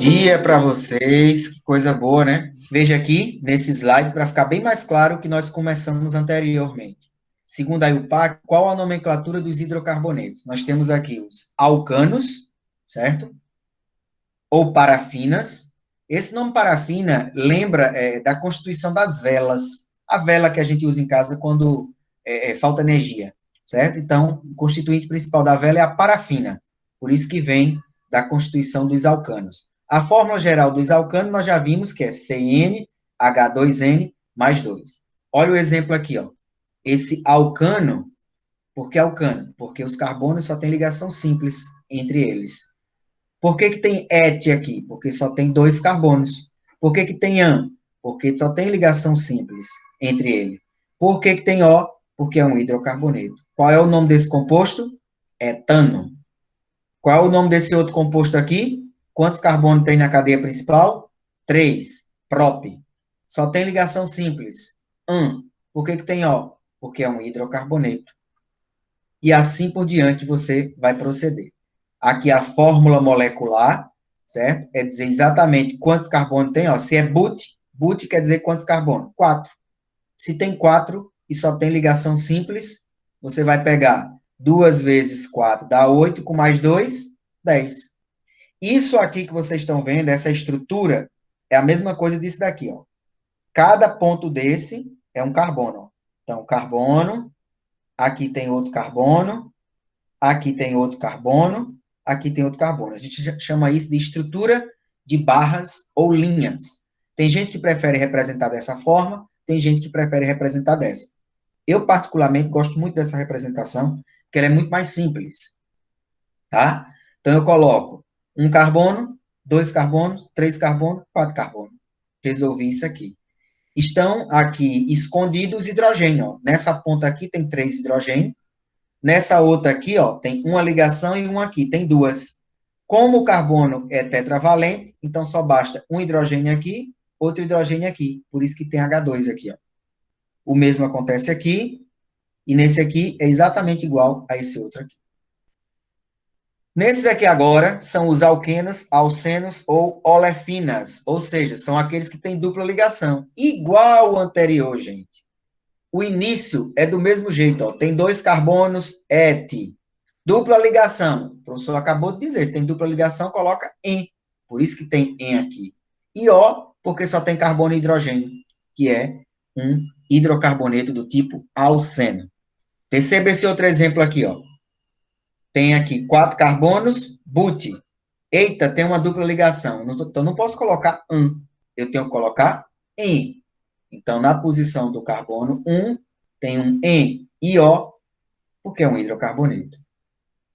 Dia para vocês, que coisa boa, né? Veja aqui nesse slide para ficar bem mais claro o que nós começamos anteriormente. Segundo a IUPAC, qual a nomenclatura dos hidrocarbonetos? Nós temos aqui os alcanos, certo? Ou parafinas. Esse nome parafina lembra da constituição das velas, a vela que a gente usa em casa quando falta energia, certo? Então, o constituinte principal da vela é a parafina, por isso que vem da constituição dos alcanos. A fórmula geral dos alcanos nós já vimos que é CnH2n mais 2. Olha o exemplo aqui, ó. Esse alcano, por que alcano? Porque os carbonos só têm ligação simples entre eles. Por que tem et aqui? Porque só tem dois carbonos. Por que tem an? Porque só tem ligação simples entre ele. Por que tem O? Porque é um hidrocarboneto. Qual é o nome desse composto? Etano. Qual é o nome desse outro composto aqui? Quantos carbonos tem na cadeia principal? 3. Prop. Só tem ligação simples. An. Por que tem O? Porque é um hidrocarboneto. E assim por diante você vai proceder. Aqui a fórmula molecular, certo? É dizer exatamente quantos carbonos tem, ó. Se é but quer dizer quantos carbonos? 4. Se tem 4 e só tem ligação simples, você vai pegar 2 vezes 4 dá 8, com mais 2, 10. Isso aqui que vocês estão vendo, essa estrutura, é a mesma coisa disso daqui, ó. Cada ponto desse é um carbono, ó. Então, carbono, aqui tem outro carbono, aqui tem outro carbono, aqui tem outro carbono. A gente chama isso de estrutura de barras ou linhas. Tem gente que prefere representar dessa forma, tem gente que prefere representar dessa. Eu, particularmente, gosto muito dessa representação, porque ela é muito mais simples, tá? Então, eu coloco um carbono, 2 carbonos, 3 carbonos, 4 carbonos. Resolvi isso aqui. Estão aqui escondidos hidrogênio. Ó. Nessa ponta aqui tem 3 hidrogênios, nessa outra aqui, ó, tem uma ligação e uma aqui, tem 2. Como o carbono é tetravalente, então só basta um hidrogênio aqui, outro hidrogênio aqui. Por isso que tem H2 aqui, ó. O mesmo acontece aqui, e nesse aqui é exatamente igual a esse outro aqui. Nesses aqui agora, são os alquenos, alcenos ou olefinas, ou seja, são aqueles que têm dupla ligação. Igual o anterior, gente. O início é do mesmo jeito, ó. Tem 2 carbonos, et. Dupla ligação. O professor acabou de dizer, se tem dupla ligação, coloca em. Por isso que tem em aqui. E O, porque só tem carbono e hidrogênio, que é um hidrocarboneto do tipo alceno. Perceba esse outro exemplo aqui, ó. Tem aqui 4 carbonos, but. Eita, tem uma dupla ligação. Então, não posso colocar an. Eu tenho que colocar em. Então, na posição do carbono 1, tem um em e O, porque é um hidrocarboneto.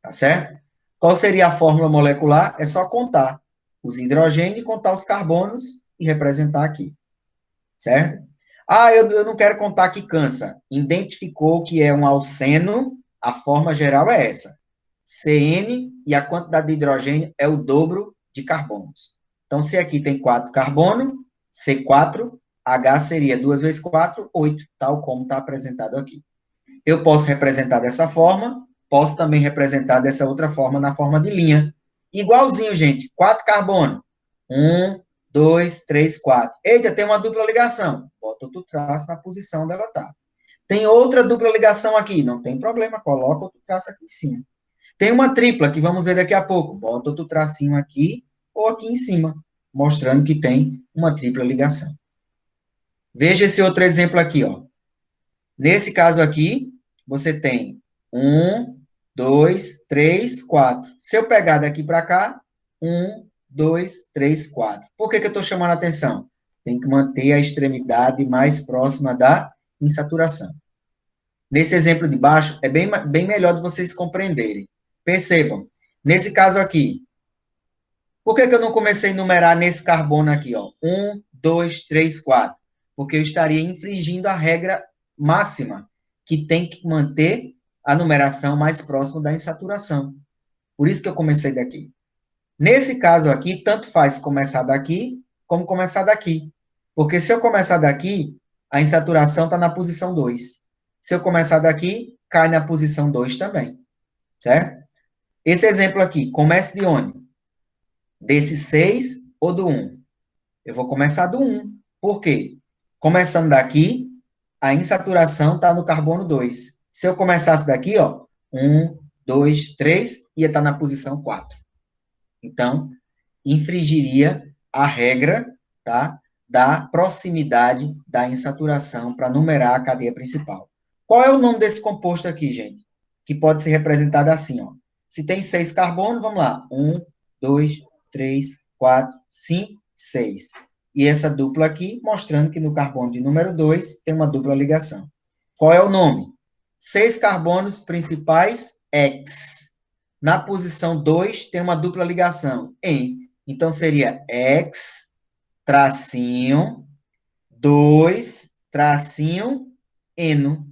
Tá certo? Qual seria a fórmula molecular? É só contar os hidrogênios, contar os carbonos e representar aqui. Certo? Ah, eu não quero contar que cansa. Identificou que é um alceno, a forma geral é essa. Cn e a quantidade de hidrogênio é o dobro de carbonos. Então, se aqui tem 4 carbono, C4, H seria 2 vezes 4, 8, tal como está apresentado aqui. Eu posso representar dessa forma, posso também representar dessa outra forma, na forma de linha. Igualzinho, gente. 4 carbono. 1, 2, 3, 4. Eita, tem uma dupla ligação. Bota outro traço na posição onde ela está. Tem outra dupla ligação aqui. Não tem problema, coloca outro traço aqui em cima. Tem uma tripla, que vamos ver daqui a pouco. Bota outro tracinho aqui ou aqui em cima, mostrando que tem uma tripla ligação. Veja esse outro exemplo aqui, ó. Nesse caso aqui, você tem 1, 2, 3, 4. Se eu pegar daqui para cá, 1, 2, 3, 4. Por que eu estou chamando a atenção? Tem que manter a extremidade mais próxima da insaturação. Nesse exemplo de baixo, é bem melhor de vocês compreenderem. Percebam, nesse caso aqui, por que eu não comecei a numerar nesse carbono aqui, ó? 1, 2, 3, 4? Porque eu estaria infringindo a regra máxima, que tem que manter a numeração mais próxima da insaturação. Por isso que eu comecei daqui. Nesse caso aqui, tanto faz começar daqui, como começar daqui. Porque se eu começar daqui, a insaturação está na posição 2. Se eu começar daqui, cai na posição 2 também. Certo? Esse exemplo aqui, comece de onde? Desse 6 ou do 1? Eu vou começar do 1. Por quê? Começando daqui, a insaturação está no carbono 2. Se eu começasse daqui, ó, 1, 2, 3, ia estar na posição 4. Então, infringiria a regra, tá, da proximidade da insaturação para numerar a cadeia principal. Qual é o nome desse composto aqui, gente? Que pode ser representado assim, ó. Se tem 6 carbonos, vamos lá. 1, 2, 3, 4, 5, 6. E essa dupla aqui, mostrando que no carbono de número 2 tem uma dupla ligação. Qual é o nome? 6 carbonos principais, X. Na posição 2 tem uma dupla ligação, em. Então, seria X, tracinho, 2, tracinho, eno,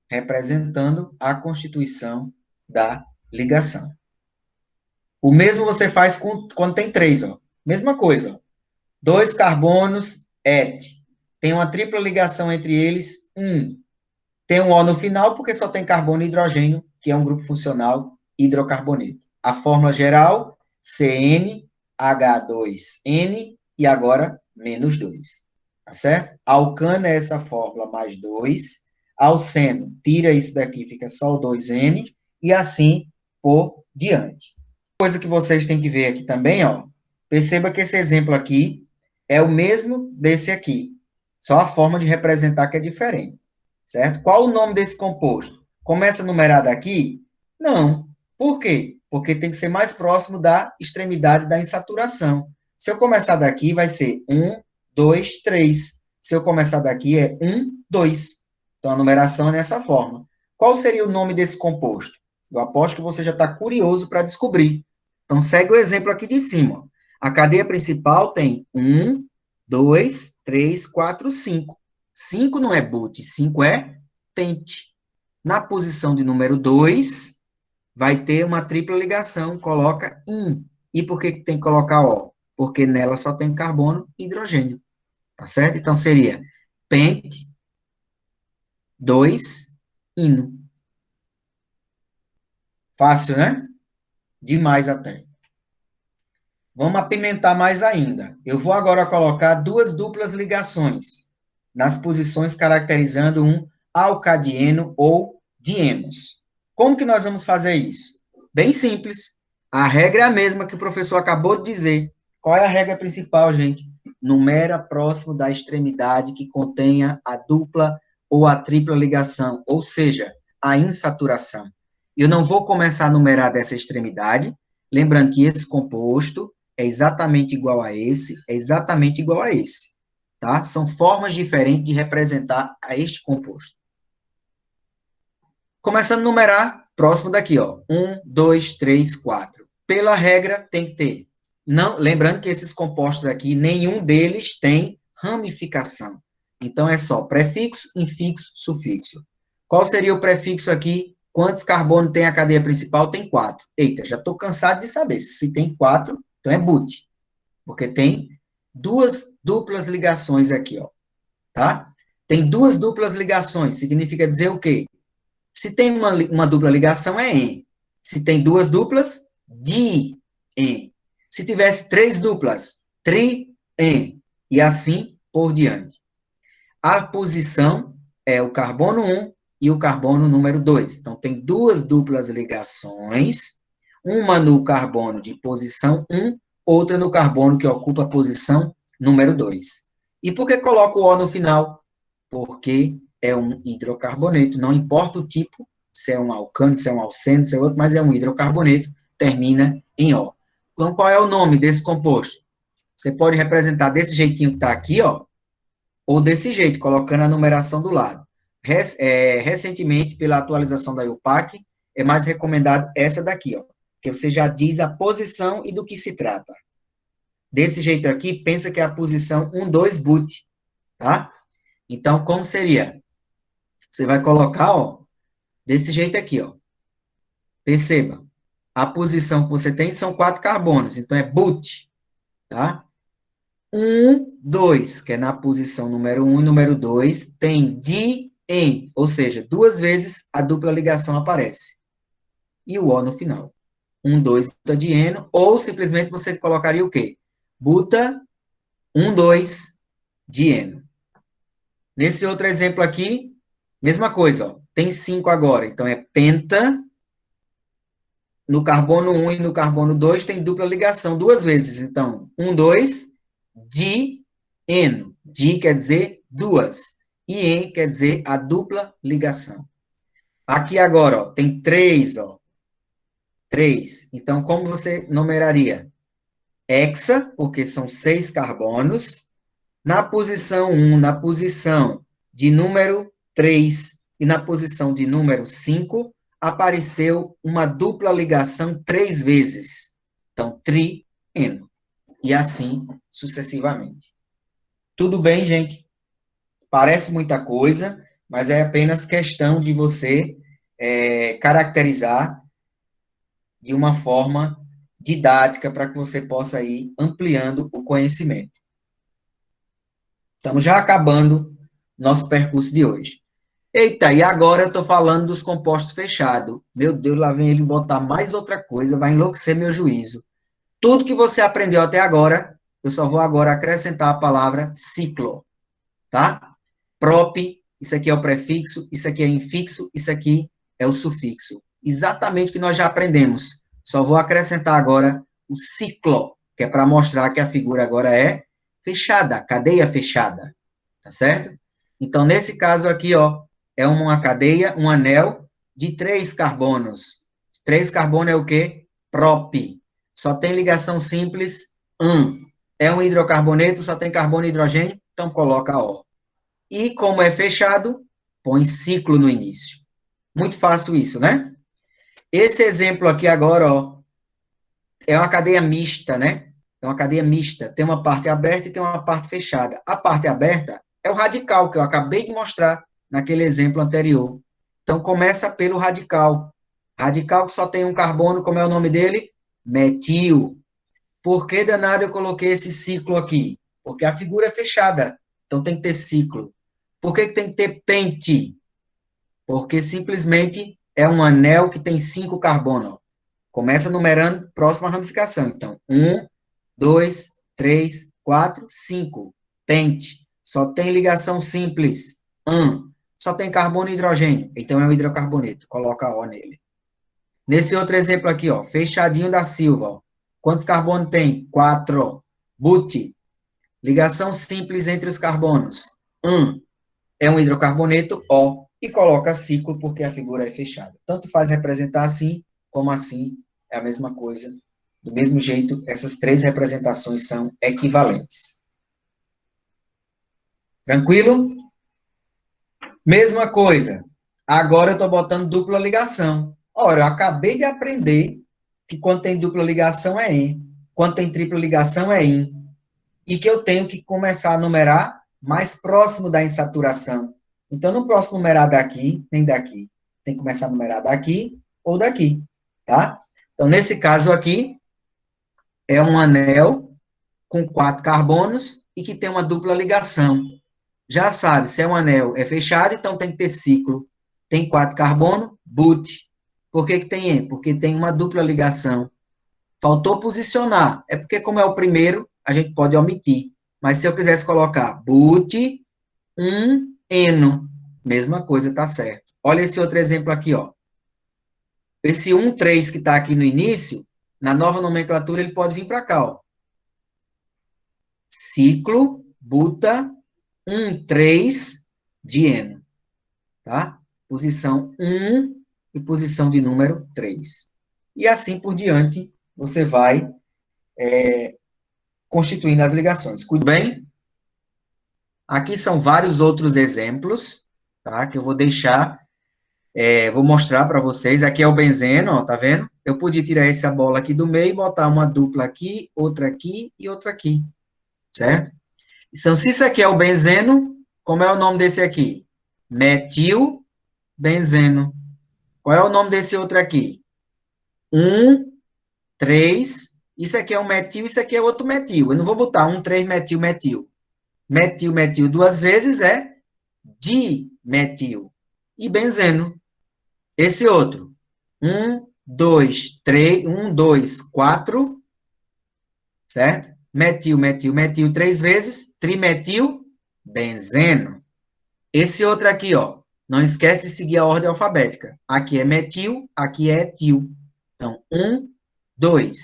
representando a constituição da ligação. O mesmo você faz quando tem 3, ó. Mesma coisa, ó. 2 carbonos, et. Tem uma tripla ligação entre eles, in. Tem um O no final, porque só tem carbono e hidrogênio, que é um grupo funcional hidrocarboneto. A fórmula geral, CnH2n, e agora menos 2. Tá certo? Alcano é essa fórmula mais 2. Alceno, tira isso daqui, fica só o 2n, e assim por diante. Coisa que vocês têm que ver aqui também, ó. Perceba que esse exemplo aqui é o mesmo desse aqui. Só a forma de representar que é diferente. Certo? Qual o nome desse composto? Começa a numerar daqui? Não. Por quê? Porque tem que ser mais próximo da extremidade da insaturação. Se eu começar daqui, vai ser 1, 2, 3. Se eu começar daqui, é 1, 2. Então, a numeração é nessa forma. Qual seria o nome desse composto? Eu aposto que você já está curioso para descobrir. Então, segue o exemplo aqui de cima. A cadeia principal tem 1, 2, 3, 4, 5. 5 não é but, 5 é pente. Na posição de número 2, vai ter uma tripla ligação, coloca in. E por que tem que colocar O? Porque nela só tem carbono e hidrogênio. Tá certo? Então, seria pente 2, ino. Fácil, né? Demais até. Vamos apimentar mais ainda. Eu vou agora colocar duas duplas ligações nas posições caracterizando um alcadieno ou dienos. Como que nós vamos fazer isso? Bem simples. A regra é a mesma que o professor acabou de dizer. Qual é a regra principal, gente? Numera próximo da extremidade que contenha a dupla ou a tripla ligação, ou seja, a insaturação. Eu não vou começar a numerar dessa extremidade, lembrando que esse composto é exatamente igual a esse, é exatamente igual a esse, tá? São formas diferentes de representar a este composto. Começando a numerar, próximo daqui, ó. 1, 2, 3, 4. Pela regra, tem que ter. Não, lembrando que esses compostos aqui, nenhum deles tem ramificação. Então, é só prefixo, infixo, sufixo. Qual seria o prefixo aqui? Quantos carbonos tem a cadeia principal? Tem 4. Eita, já estou cansado de saber. Se tem 4, então é but. Porque tem duas duplas ligações aqui, ó. Tá? Tem duas duplas ligações. Significa dizer o quê? Se tem uma dupla ligação, é em. Se tem duas duplas, di em. Se tivesse três duplas, tri em. E assim por diante. A posição é o carbono 1 e o carbono número 2. Então, tem duas duplas ligações, uma no carbono de posição 1, outra no carbono que ocupa a posição número 2. E por que coloco o O no final? Porque é um hidrocarboneto, não importa o tipo, se é um alcano, se é um alceno, se é outro, mas é um hidrocarboneto, termina em O. Então, qual é o nome desse composto? Você pode representar desse jeitinho que está aqui, ó, ou desse jeito, colocando a numeração do lado. Recentemente, pela atualização da IUPAC, é mais recomendado essa daqui, ó, que você já diz a posição e do que se trata. Desse jeito aqui, pensa que é a posição 1, 2, but, tá? Então, como seria? Você vai colocar, ó, desse jeito aqui, ó. Perceba, a posição que você tem são 4 carbonos, então é but, tá? 1, 2, que é na posição número 1 e número 2, tem di em, ou seja, duas vezes a dupla ligação aparece. E o O no final. 1, 2, dieno, ou simplesmente você colocaria o quê? buta, 1, 2, dieno. Nesse outro exemplo aqui, mesma coisa, ó. Tem 5 agora, então é penta. No carbono 1 e no carbono 2 tem dupla ligação duas vezes. Então, 1, 2, dieno. Di quer dizer duas. E en quer dizer a dupla ligação. Aqui agora, ó, tem 3, ó. 3. Então, como você numeraria? Hexa, porque são 6 carbonos. Na posição 1, na posição de número 3 e na posição de número 5, apareceu uma dupla ligação 3 vezes. Então, trieno. E assim sucessivamente. Tudo bem, gente? Parece muita coisa, mas é apenas questão de você caracterizar de uma forma didática para que você possa ir ampliando o conhecimento. Estamos já acabando nosso percurso de hoje. Eita, e agora eu estou falando dos compostos fechados. Meu Deus, lá vem ele botar mais outra coisa, vai enlouquecer meu juízo. Tudo que você aprendeu até agora, eu só vou agora acrescentar a palavra ciclo, tá? Prop, isso aqui é o prefixo, isso aqui é infixo, isso aqui é o sufixo. Exatamente o que nós já aprendemos. Só vou acrescentar agora o ciclo, que é para mostrar que a figura agora é fechada, cadeia fechada, tá certo? Então, nesse caso aqui, ó, é uma cadeia, um anel de 3 carbonos. 3 carbonos é o quê? Prop. Só tem ligação simples, É um hidrocarboneto, só tem carbono e hidrogênio, então coloca O. E como é fechado, põe ciclo no início. Muito fácil isso, né? Esse exemplo aqui agora, ó, é uma cadeia mista, né? É uma cadeia mista. Tem uma parte aberta e tem uma parte fechada. A parte aberta é o radical, que eu acabei de mostrar naquele exemplo anterior. Então, começa pelo radical. Radical que só tem um carbono, como é o nome dele? Metil. Por que danado eu coloquei esse ciclo aqui? Porque a figura é fechada, então tem que ter ciclo. Por que tem que ter pente? Porque simplesmente é um anel que tem 5 carbonos. Começa numerando, próxima ramificação. Então, 1, 2, 3, 4, 5. Pente. Só tem ligação simples. Só tem carbono e hidrogênio. Então, é um hidrocarboneto. Coloca O nele. Nesse outro exemplo aqui, ó, fechadinho da Silva, ó. Quantos carbonos tem? 4. But. Ligação simples entre os carbonos. É um hidrocarboneto, O, e coloca ciclo porque a figura é fechada. Tanto faz representar assim, como assim, é a mesma coisa. Do mesmo jeito, essas 3 representações são equivalentes. Tranquilo? Mesma coisa. Agora eu estou botando dupla ligação. Ora, eu acabei de aprender que quando tem dupla ligação é em, quando tem tripla ligação é in, e que eu tenho que começar a numerar mais próximo da insaturação. Então, não posso numerar daqui, nem daqui. Tem que começar a numerar daqui ou daqui, tá? Então, nesse caso aqui, é um anel com 4 carbonos e que tem uma dupla ligação. Já sabe, se é um anel, é fechado, então tem que ter ciclo. Tem 4 carbono, but. Por que tem em? Porque tem uma dupla ligação. Faltou posicionar. É porque, como é o primeiro, a gente pode omitir. Mas se eu quisesse colocar but, eno, mesma coisa, tá certo. Olha esse outro exemplo aqui, ó. Esse 3 que está aqui no início, na nova nomenclatura, ele pode vir para cá, ó. Ciclo, buta, 3, dieno. Tá? Posição 1 e posição de número 3. E assim por diante, você vai constituindo as ligações. Cuide bem? Aqui são vários outros exemplos, tá? Que eu vou deixar, vou mostrar para vocês. Aqui é o benzeno, ó, tá vendo? Eu podia tirar essa bola aqui do meio e botar uma dupla aqui e outra aqui, certo? Então, se isso aqui é o benzeno, como é o nome desse aqui? Metilbenzeno. Qual é o nome desse outro aqui? 3. Isso aqui é um metil, isso aqui é outro metil. Eu não vou botar 3 metil, metil. Metil, metil duas vezes é dimetil. E benzeno. Esse outro. 2, 3, 2, 4. Certo? Metil, metil, metil 3 vezes, trimetil, benzeno. Esse outro aqui, ó, não esquece de seguir a ordem alfabética. Aqui é metil, aqui é etil. Então, 1, 2.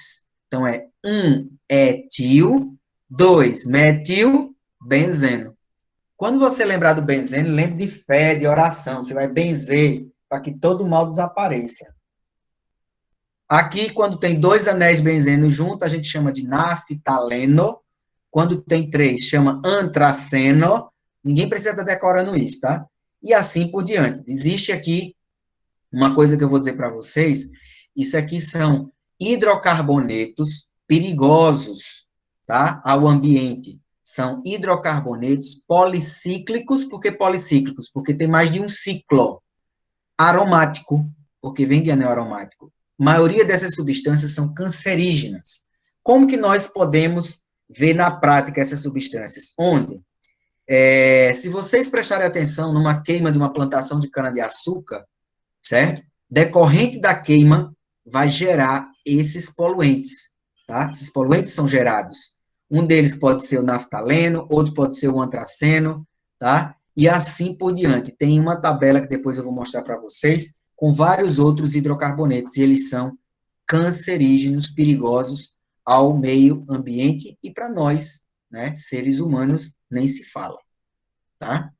Então, é 1 etil, 2 metil, benzeno. Quando você lembrar do benzeno, lembre de fé, de oração. Você vai benzer para que todo mal desapareça. Aqui, quando tem 2 anéis benzeno juntos, a gente chama de naftaleno. Quando tem 3, chama antraceno. Ninguém precisa estar decorando isso, tá? E assim por diante. Existe aqui uma coisa que eu vou dizer para vocês. Isso aqui são hidrocarbonetos perigosos, tá? Ao ambiente. São hidrocarbonetos policíclicos. Por que policíclicos? Porque tem mais de um ciclo. Aromático, porque vem de anel aromático. A maioria dessas substâncias são cancerígenas. Como que nós podemos ver na prática essas substâncias? Onde? Se vocês prestarem atenção numa queima de uma plantação de cana-de-açúcar, certo? Decorrente da queima, vai gerar esses poluentes, tá? Esses poluentes são gerados. Um deles pode ser o naftaleno, outro pode ser o antraceno, tá? E assim por diante. Tem uma tabela que depois eu vou mostrar para vocês, com vários outros hidrocarbonetos, e eles são cancerígenos, perigosos ao meio ambiente e para nós, né, seres humanos, nem se fala, tá?